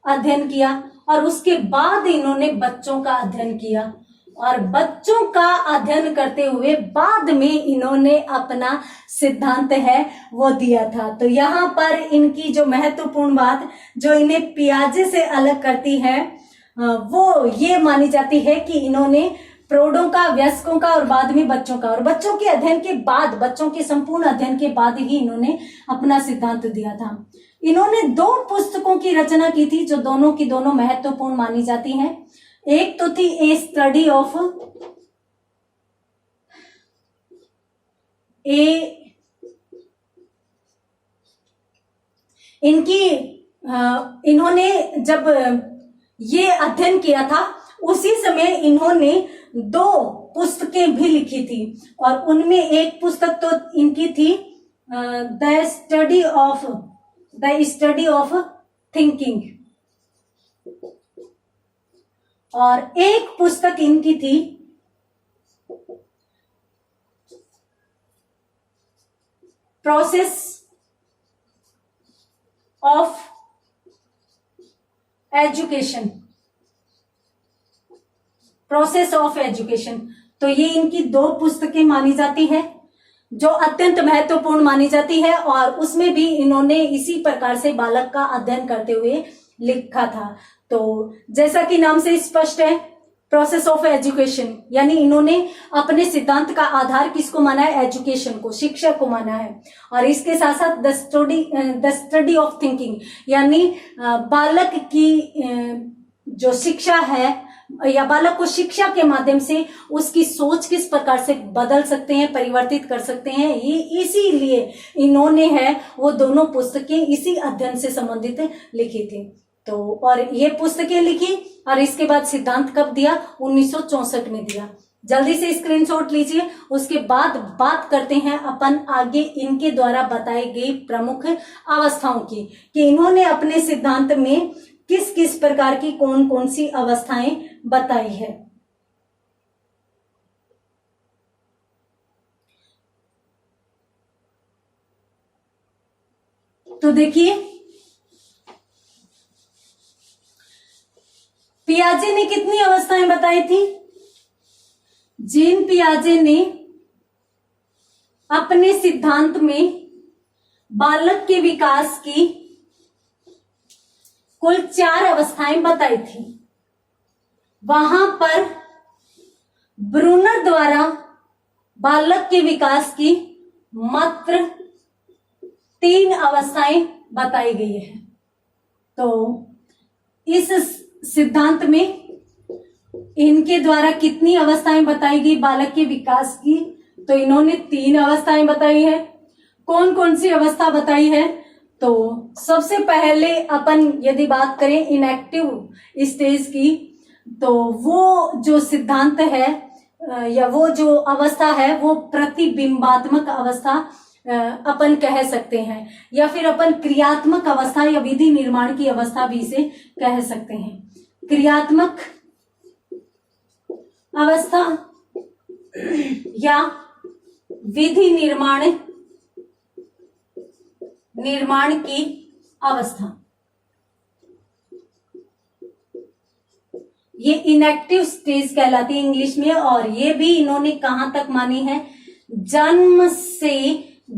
[SPEAKER 1] अध्ययन किया, और उसके बाद इन्होंने बच्चों का अध्ययन किया, और बच्चों का अध्ययन करते हुए बाद में इन्होंने अपना सिद्धांत है वो दिया था। तो यहाँ पर इनकी जो महत्वपूर्ण बात जो इन्हें पियाजे से अलग करती है वो ये मानी जाती है कि इन्होंने प्रौढ़ों का, वयस्कों का और बाद में बच्चों का, और बच्चों के अध्ययन के बाद, बच्चों के संपूर्ण अध्ययन के बाद ही इन्होंने अपना सिद्धांत दिया था। इन्होंने 2 पुस्तकों की रचना की थी जो दोनों की दोनों महत्वपूर्ण मानी जाती हैं। एक तो थी ए स्टडी ऑफ इन्होंने जब ये अध्ययन किया था उसी समय इन्होंने 2 पुस्तकें भी लिखी थी, और उनमें एक पुस्तक तो इनकी थी द स्टडी ऑफ थिंकिंग, और एक पुस्तक इनकी थी प्रोसेस ऑफ एजुकेशन। तो ये इनकी 2 पुस्तकें मानी जाती है जो अत्यंत महत्वपूर्ण मानी जाती है, और उसमें भी इन्होंने इसी प्रकार से बालक का अध्ययन करते हुए लिखा था। तो जैसा कि नाम से स्पष्ट है, प्रोसेस ऑफ एजुकेशन, यानी इन्होंने अपने सिद्धांत का आधार किसको माना है? एजुकेशन को, शिक्षा को माना है। और इसके साथ साथ द स्टडी ऑफ थिंकिंग, यानी बालक की जो शिक्षा है या बालक को शिक्षा के माध्यम से उसकी सोच किस प्रकार से बदल सकते हैं, परिवर्तित कर सकते हैं, ये इसीलिए इन्होंने है वो दोनों पुस्तकें इसी अध्ययन से संबंधित लिखी थी। तो और ये पुस्तकें लिखी और इसके बाद सिद्धांत कब दिया? 1964 में दिया। जल्दी से स्क्रीनशॉट लीजिए। उसके बाद बात करते हैं अपन आगे इनके द्वारा बताई गई प्रमुख अवस्थाओं की, कि इन्होंने अपने सिद्धांत में किस किस प्रकार की कौन कौन सी अवस्थाएं बताई है। तो देखिए, पियाजे ने कितनी अवस्थाएं बताई थी? जीन पियाजे ने अपने सिद्धांत में बालक के विकास की कुल 4 अवस्थाएं बताई थी। वहां पर ब्रूनर द्वारा बालक के विकास की मात्र 3 अवस्थाएं बताई गई है। तो इस सिद्धांत में इनके द्वारा कितनी अवस्थाएं बताई गई बालक के विकास की? तो इन्होंने 3 अवस्थाएं बताई है। कौन कौन सी अवस्था बताई है? तो सबसे पहले अपन यदि बात करें इनएक्टिव स्टेज की, तो वो जो सिद्धांत है या वो जो अवस्था है वो प्रतिबिंबात्मक अवस्था अपन कह सकते हैं, या फिर अपन क्रियात्मक अवस्था या विधि निर्माण की अवस्था भी इसे कह सकते हैं। क्रियात्मक अवस्था या विधि निर्माण की अवस्था, ये इनएक्टिव स्टेज कहलाती है इंग्लिश में। और ये भी इन्होंने कहां तक मानी है? जन्म से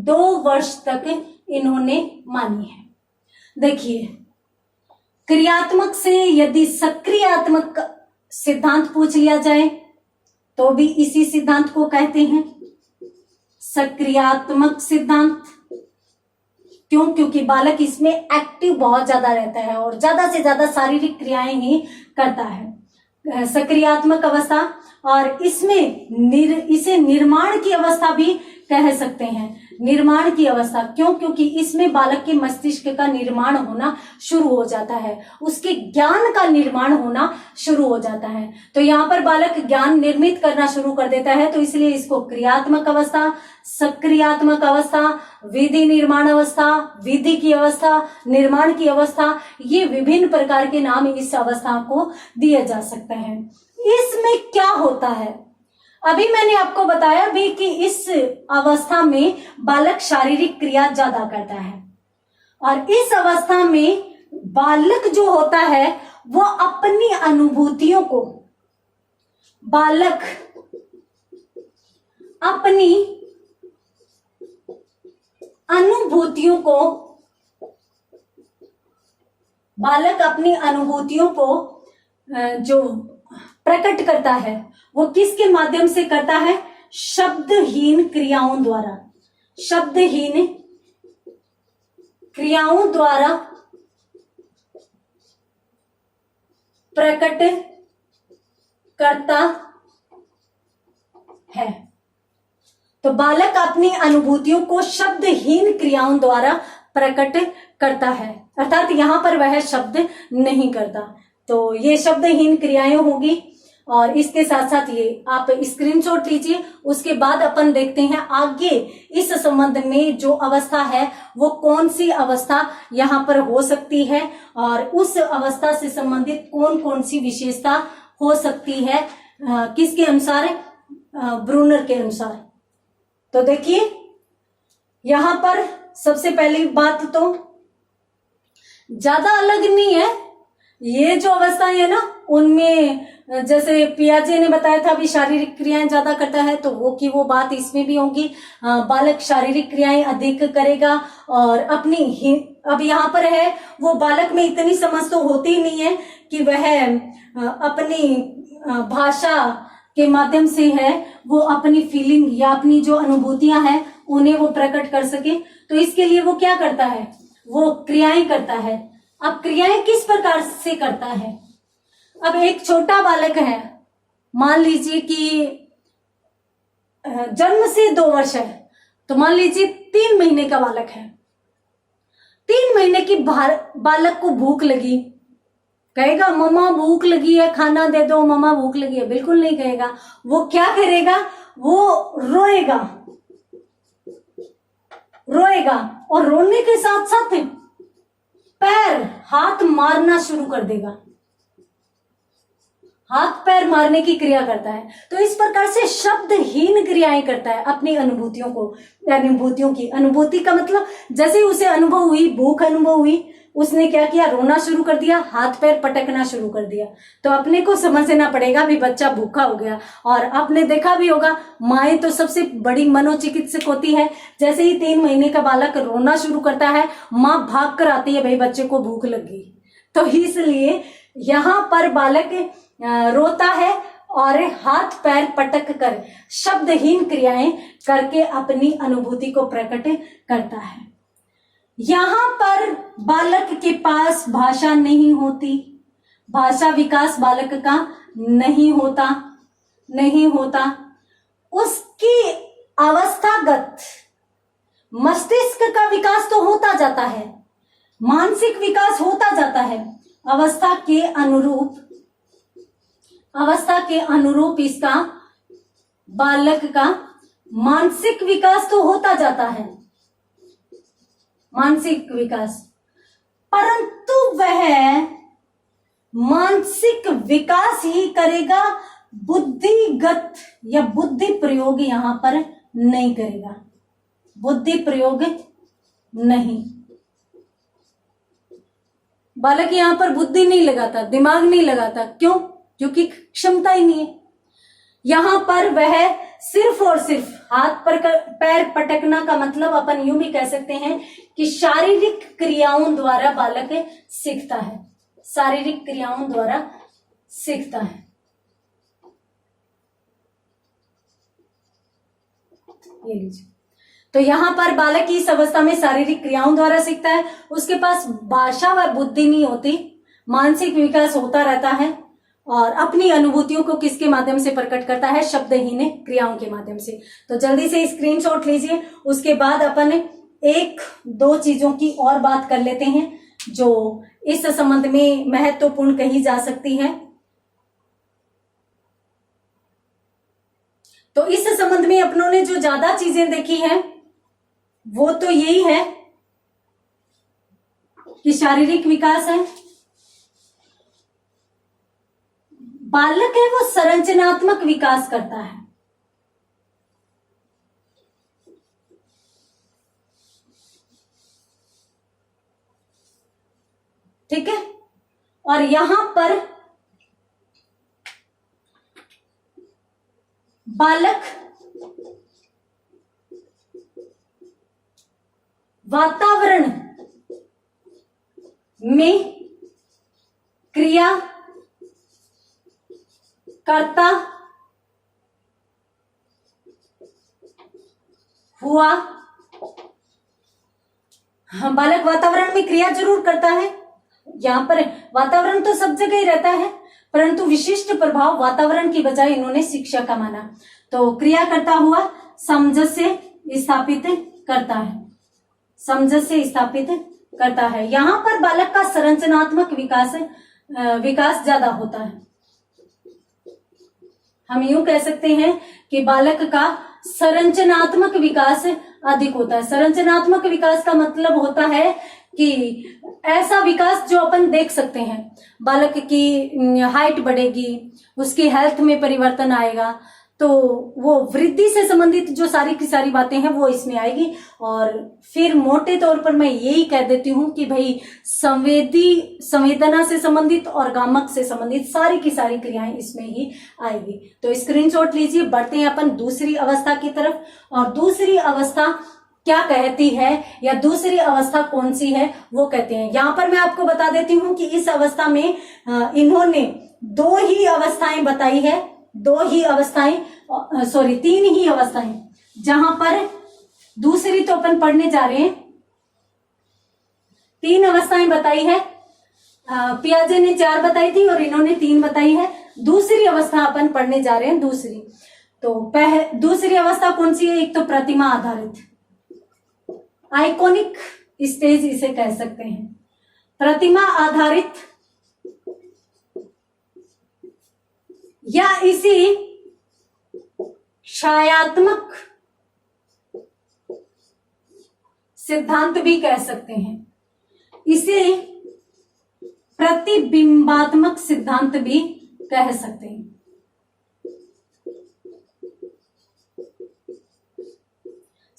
[SPEAKER 1] 2 वर्ष तक इन्होंने मानी है। देखिए, क्रियात्मक से यदि सक्रियात्मक सिद्धांत पूछ लिया जाए तो भी इसी सिद्धांत को कहते हैं सक्रियात्मक सिद्धांत। क्यों? क्योंकि बालक इसमें एक्टिव बहुत ज्यादा रहता है और ज्यादा से ज्यादा शारीरिक क्रियाएं ही करता है। सक्रियात्मक अवस्था, और इसमें इसे निर्माण की अवस्था भी कह सकते हैं। निर्माण की अवस्था क्यों? क्योंकि इसमें बालक के मस्तिष्क का निर्माण होना शुरू हो जाता है, उसके ज्ञान का निर्माण होना शुरू हो जाता है। तो यहाँ पर बालक ज्ञान निर्मित करना शुरू कर देता है, तो इसलिए इसको क्रियात्मक अवस्था, सक्रियात्मक अवस्था, विधि निर्माण अवस्था, विधि की अवस्था, निर्माण की अवस्था, ये विभिन्न प्रकार के नाम इस अवस्था को दिए जा सकते हैं। इसमें क्या होता है? अभी मैंने आपको बताया भी कि इस अवस्था में बालक शारीरिक क्रिया ज्यादा करता है, और इस अवस्था में बालक जो होता है वो अपनी अनुभूतियों को, बालक अपनी अनुभूतियों को जो प्रकट करता है वो किसके माध्यम से करता है? शब्दहीन क्रियाओं द्वारा। शब्दहीन क्रियाओं द्वारा प्रकट करता है। तो बालक अपनी अनुभूतियों को शब्दहीन क्रियाओं द्वारा प्रकट करता है, अर्थात यहां पर वह शब्द नहीं करता। तो ये शब्दहीन क्रियाएं होगी। और इसके साथ साथ ये आप स्क्रीनशॉट लीजिए। उसके बाद अपन देखते हैं आगे इस संबंध में जो अवस्था है वो कौन सी अवस्था यहाँ पर हो सकती है, और उस अवस्था से संबंधित कौन कौन सी विशेषता हो सकती है, किसके अनुसार? ब्रूनर के अनुसार। तो देखिए, यहाँ पर सबसे पहली बात तो ज्यादा अलग नहीं है। ये जो अवस्थाएं है ना, उनमें जैसे पियाजे ने बताया था भी शारीरिक क्रियाएं ज्यादा करता है, तो वो बात इसमें भी होगी। बालक शारीरिक क्रियाएं अधिक करेगा और अब यहाँ पर है वो बालक में इतनी समझ तो होती ही नहीं है कि वह अपनी भाषा के माध्यम से है वो अपनी फीलिंग या अपनी जो अनुभूतियां हैं उन्हें वो प्रकट कर सके। तो इसके लिए वो क्या करता है? वो क्रियाएं करता है। अब क्रियाएं किस प्रकार से करता है? अब एक छोटा बालक है, मान लीजिए कि जन्म से 2 वर्ष है, तो मान लीजिए 3 महीने का बालक है। 3 महीने की बालक को भूख लगी, कहेगा मम्मा भूख लगी है, खाना दे दो, मम्मा भूख लगी है? बिल्कुल नहीं कहेगा। वो क्या करेगा? वो रोएगा, रोएगा और रोने के साथ साथ पैर हाथ मारना शुरू कर देगा, हाथ पैर मारने की क्रिया करता है। तो इस प्रकार से शब्दहीन क्रियाएं करता है अपनी अनुभूतियों की। अनुभूति का मतलब जैसे ही उसे अनुभव हुई, भूख अनुभव हुई, उसने क्या किया? रोना शुरू कर दिया, हाथ पैर पटकना शुरू कर दिया। तो अपने को समझना पड़ेगा भी बच्चा भूखा हो गया। और आपने देखा भी होगा, माएँ तो सबसे बड़ी मनोचिकित्सक होती है। जैसे ही 3 महीने का बालक रोना शुरू करता है, माँ भाग कर आती है, भाई बच्चे को भूख लग गई। तो इसलिए यहाँ पर बालक रोता है और हाथ पैर पटक कर शब्दहीन क्रियाएं करके अपनी अनुभूति को प्रकट करता है। यहां पर बालक के पास भाषा नहीं होती, भाषा विकास बालक का नहीं होता। उसकी अवस्थागत मस्तिष्क का विकास तो होता जाता है, मानसिक विकास होता जाता है। अवस्था के अनुरूप इसका बालक का मानसिक विकास तो होता जाता है, मानसिक विकास, परंतु वह मानसिक विकास ही करेगा, बुद्धिगत या बुद्धि प्रयोग यहां पर नहीं करेगा, बुद्धि प्रयोग नहीं। बालक यहां पर बुद्धि नहीं लगाता, दिमाग नहीं लगाता। क्यों? क्योंकि क्षमता ही नहीं है। यहां पर वह सिर्फ और सिर्फ हाथ पर पैर पटकना का मतलब अपन यूं भी कह सकते हैं कि शारीरिक क्रियाओं द्वारा बालक सीखता है, शारीरिक क्रियाओं द्वारा सीखता है। ये लीजिए, तो यहां पर बालक की इस अवस्था में शारीरिक क्रियाओं द्वारा सीखता है। उसके पास भाषा व बुद्धि नहीं होती, मानसिक विकास होता रहता है और अपनी अनुभूतियों को किसके माध्यम से प्रकट करता है? शब्दहीन क्रियाओं के माध्यम से। तो जल्दी से स्क्रीनशॉट लीजिए। उसके बाद अपन 1-2 चीजों की और बात कर लेते हैं जो इस संबंध में महत्वपूर्ण कही जा सकती है। तो इस संबंध में अपनों ने जो ज्यादा चीजें देखी है वो तो यही है कि शारीरिक विकास है, बालक है वो संरचनात्मक विकास करता है। ठीक है, और यहां पर बालक वातावरण में क्रिया करता हुआ, बालक वातावरण में क्रिया जरूर करता है। यहां पर वातावरण तो सब जगह ही रहता है, परंतु विशिष्ट प्रभाव वातावरण की बजाय इन्होंने शिक्षा का माना। तो क्रिया करता हुआ समझ से स्थापित करता है, समझ से स्थापित करता है। यहां पर बालक का संरचनात्मक विकास ज्यादा होता है। हम यूं कह सकते हैं कि बालक का संरचनात्मक विकास अधिक होता है। संरचनात्मक विकास का मतलब होता है कि ऐसा विकास जो अपन देख सकते हैं, बालक की हाइट बढ़ेगी, उसकी हेल्थ में परिवर्तन आएगा, तो वो वृद्धि से संबंधित जो सारी की सारी बातें हैं वो इसमें आएगी। और फिर मोटे तौर पर मैं यही कह देती हूं कि भाई संवेदना से संबंधित और गामक से संबंधित सारी की सारी क्रियाएं इसमें ही आएगी। तो स्क्रीनशॉट लीजिए, बढ़ते हैं अपन दूसरी अवस्था की तरफ। और दूसरी अवस्था क्या कहती है या दूसरी अवस्था कौन सी है वो कहते हैं। यहां पर मैं आपको बता देती हूं कि इस अवस्था में इन्होंने 2 ही अवस्थाएं बताई है, 2 ही अवस्थाएं, सॉरी 3 ही अवस्थाएं, जहां पर दूसरी तो अपन पढ़ने जा रहे हैं। 3 अवस्थाएं बताई है। पियाजे ने 4 बताई थी और इन्होंने 3 बताई है। दूसरी अवस्था अपन पढ़ने जा रहे हैं। दूसरी दूसरी अवस्था कौन सी है? एक तो प्रतिमा आधारित, आइकॉनिक स्टेज इसे कह सकते हैं। प्रतिमा आधारित या इसी छायात्मक सिद्धांत भी कह सकते हैं। इसे प्रतिबिंबात्मक सिद्धांत भी कह सकते हैं।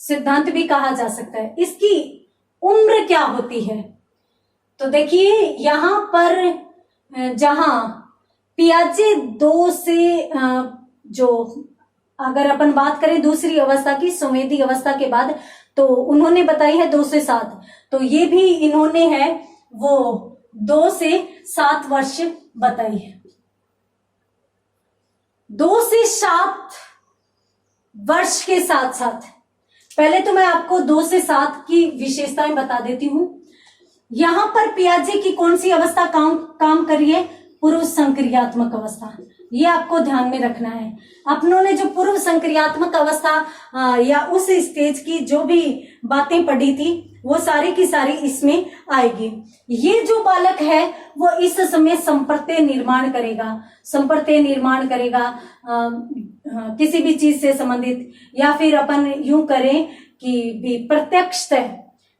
[SPEAKER 1] सिद्धांत भी कहा जा सकता है। इसकी उम्र क्या होती है? तो देखिए यहां पर जहां पियाजे 2 से जो अगर अपन बात करें दूसरी अवस्था की, संवेदी अवस्था के बाद, तो उन्होंने बताई है 2 से 7, तो ये भी इन्होंने है वो 2 से 7 वर्ष बताई है। 2 से 7 वर्ष के साथ साथ पहले तो मैं आपको 2 से 7 की विशेषताएं बता देती हूं। यहां पर पियाजे की कौन सी अवस्था काम कर रही है? पूर्व संक्रियात्मक अवस्था। ये आपको ध्यान में रखना है। अपनों ने जो पूर्व संक्रियात्मक अवस्था या उस स्टेज की जो भी बातें पढ़ी थी वो सारी की सारी इसमें आएगी। ये जो बालक है वो इस समय संप्रत्यय निर्माण करेगा। संप्रत्यय निर्माण करेगा किसी भी चीज से संबंधित, या फिर अपन यूं करें कि भी प्रत्यक्षतः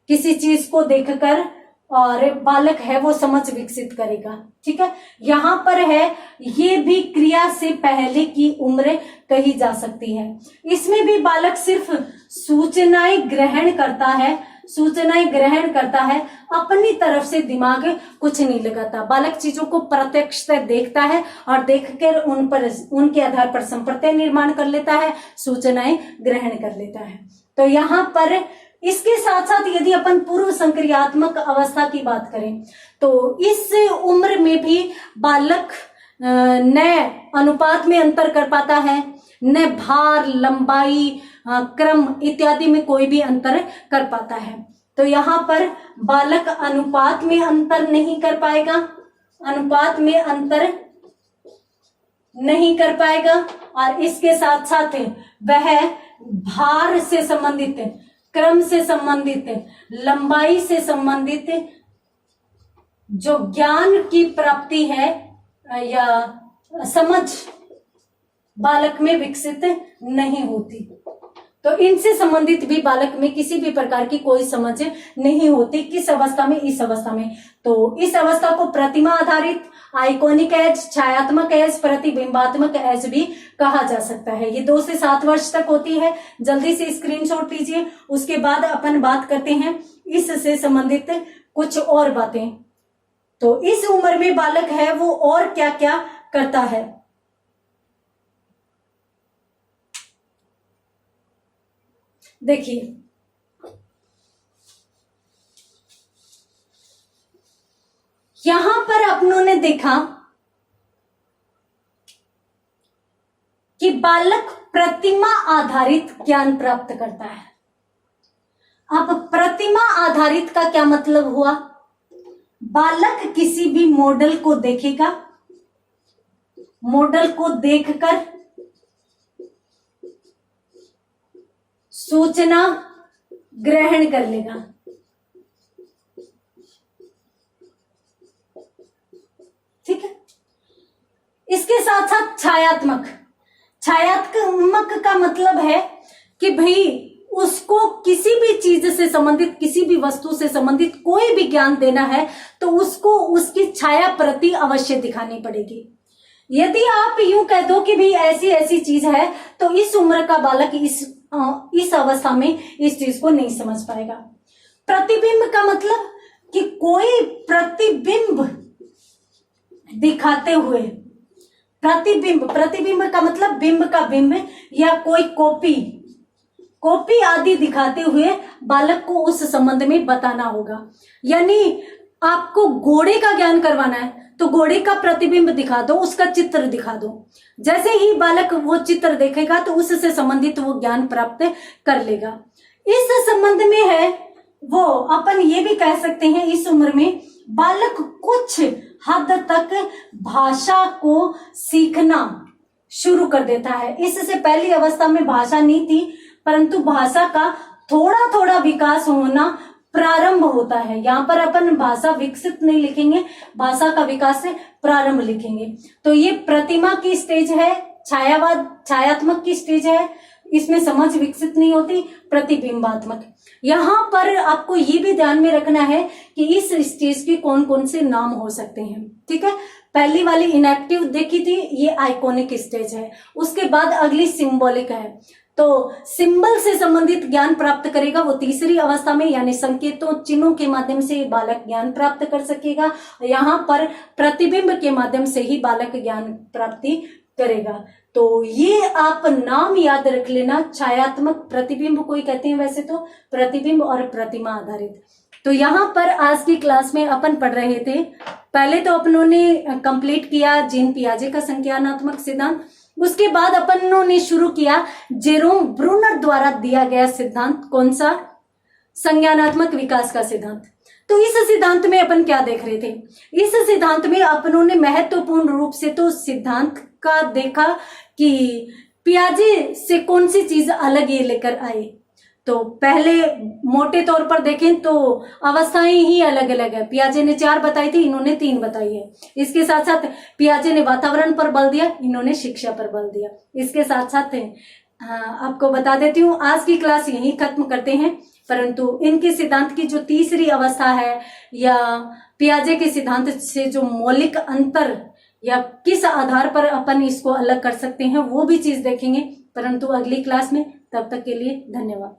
[SPEAKER 1] किसी चीज को देखकर और बालक है वो समझ विकसित करेगा। ठीक है, यहां पर है ये भी क्रिया से पहले की उम्र कही जा सकती है। इसमें भी बालक सिर्फ सूचनाएं ग्रहण करता है, सूचनाएं ग्रहण करता है, अपनी तरफ से दिमाग कुछ नहीं लगाता। बालक चीजों को प्रत्यक्षतः देखता है और देखकर उन पर उनके आधार पर संप्रत्यय निर्माण कर लेता है, सूचनाएं ग्रहण कर लेता है। तो यहाँ पर इसके साथ साथ यदि अपन पूर्व संक्रियात्मक अवस्था की बात करें तो इस उम्र में भी बालक न अनुपात में अंतर कर पाता है, न भार, लंबाई, क्रम इत्यादि में कोई भी अंतर कर पाता है। तो यहाँ पर बालक अनुपात में अंतर नहीं कर पाएगा, अनुपात में अंतर नहीं कर पाएगा, और इसके साथ साथ वह भार से संबंधित, क्रम से संबंधित, लंबाई से संबंधित जो ज्ञान की प्राप्ति है या समझ बालक में विकसित नहीं होती। तो इनसे संबंधित भी बालक में किसी भी प्रकार की कोई समझ नहीं होती। किस अवस्था में? इस अवस्था में। तो इस अवस्था को प्रतिमा आधारित, आइकॉनिक एज, छायात्मक एज, प्रतिबिंबात्मक एज भी कहा जा सकता है। ये 2 से 7 वर्ष तक होती है। जल्दी से स्क्रीनशॉट लीजिए। उसके बाद अपन बात करते हैं इससे संबंधित कुछ और बातें। तो इस उम्र में बालक है वो और क्या क्या करता है? देखिए यहां पर अपनों ने देखा कि बालक प्रतिमा आधारित ज्ञान प्राप्त करता है। अब प्रतिमा आधारित का क्या मतलब हुआ? बालक किसी भी मॉडल को देखेगा, मॉडल को देखकर सूचना ग्रहण कर लेगा। ठीक है, इसके साथ साथ छायात्मक, छायात्मक का मतलब है कि भाई उसको किसी भी चीज से संबंधित, किसी भी वस्तु से संबंधित कोई भी ज्ञान देना है तो उसको उसकी छाया प्रति अवश्य दिखानी पड़ेगी। यदि आप यूं कह दो कि भाई ऐसी ऐसी चीज है तो इस उम्र का बालक इस अवस्था में इस चीज को नहीं समझ पाएगा। प्रतिबिंब का मतलब कि कोई प्रतिबिंब दिखाते हुए, प्रतिबिंब का मतलब बिंब का बिंब या कोई कॉपी आदि दिखाते हुए बालक को उस संबंध में बताना होगा। यानी आपको घोड़े का ज्ञान करवाना है तो घोड़े का प्रतिबिंब दिखा दो, उसका चित्र दिखा दो। जैसे ही बालक वो चित्र देखेगा तो उससे संबंधित वो ज्ञान प्राप्त कर लेगा। इस संबंध में है वो अपन ये भी कह सकते हैं इस उम्र में बालक कुछ हद तक भाषा को सीखना शुरू कर देता है। इससे पहली अवस्था में भाषा नहीं थी, परंतु भाषा का थोड़ा थोड़ा विकास होना प्रारंभ होता है। यहाँ पर अपन भाषा विकसित नहीं लिखेंगे, भाषा का विकास से प्रारंभ लिखेंगे। तो ये प्रतिमा की स्टेज है, छायात्मक की स्टेज है, इसमें समझ विकसित नहीं होती, प्रतिबिंबात्मक। यहाँ पर आपको ये भी ध्यान में रखना है कि इस स्टेज के कौन कौन से नाम हो सकते हैं। ठीक है, पहली वाली इनएक्टिव देखी थी, ये आइकॉनिक स्टेज है। उसके बाद अगली सिंबॉलिक है। तो सिंबल से संबंधित ज्ञान प्राप्त करेगा वो तीसरी अवस्था में, यानी संकेतों चिन्हों के माध्यम से बालक ज्ञान प्राप्त कर सकेगा। यहाँ पर प्रतिबिंब के माध्यम से ही बालक ज्ञान प्राप्ति करेगा। तो ये आप नाम याद रख लेना, छायात्मक, प्रतिबिंब कोई कहते हैं वैसे तो, प्रतिबिंब और प्रतिमा आधारित। तो यहाँ पर आज की क्लास में अपन पढ़ रहे थे, पहले तो अपनों ने कंप्लीट किया जीन पियाजे का संज्ञानात्मक सिद्धांत। उसके बाद अपनों ने शुरू किया जेरोम ब्रूनर द्वारा दिया गया सिद्धांत, कौन सा? संज्ञानात्मक विकास का सिद्धांत। तो इस सिद्धांत में अपन क्या देख रहे थे? इस सिद्धांत में अपनों ने महत्वपूर्ण रूप से तो सिद्धांत का देखा कि पियाजे से कौन सी चीज अलग ये लेकर आए। तो पहले मोटे तौर पर देखें तो अवस्थाएं ही अलग अलग है। पियाजे ने 4 बताई थी, इन्होंने 3 बताई है। इसके साथ साथ पियाजे ने वातावरण पर बल दिया, इन्होंने शिक्षा पर बल दिया। इसके साथ साथ आपको बता देती हूँ, आज की क्लास यहीं खत्म करते हैं, परंतु इनके सिद्धांत की जो तीसरी अवस्था है या पियाजे के सिद्धांत से जो मौलिक अंतर या किस आधार पर अपन इसको अलग कर सकते हैं वो भी चीज देखेंगे, परंतु अगली क्लास में। तब तक के लिए धन्यवाद।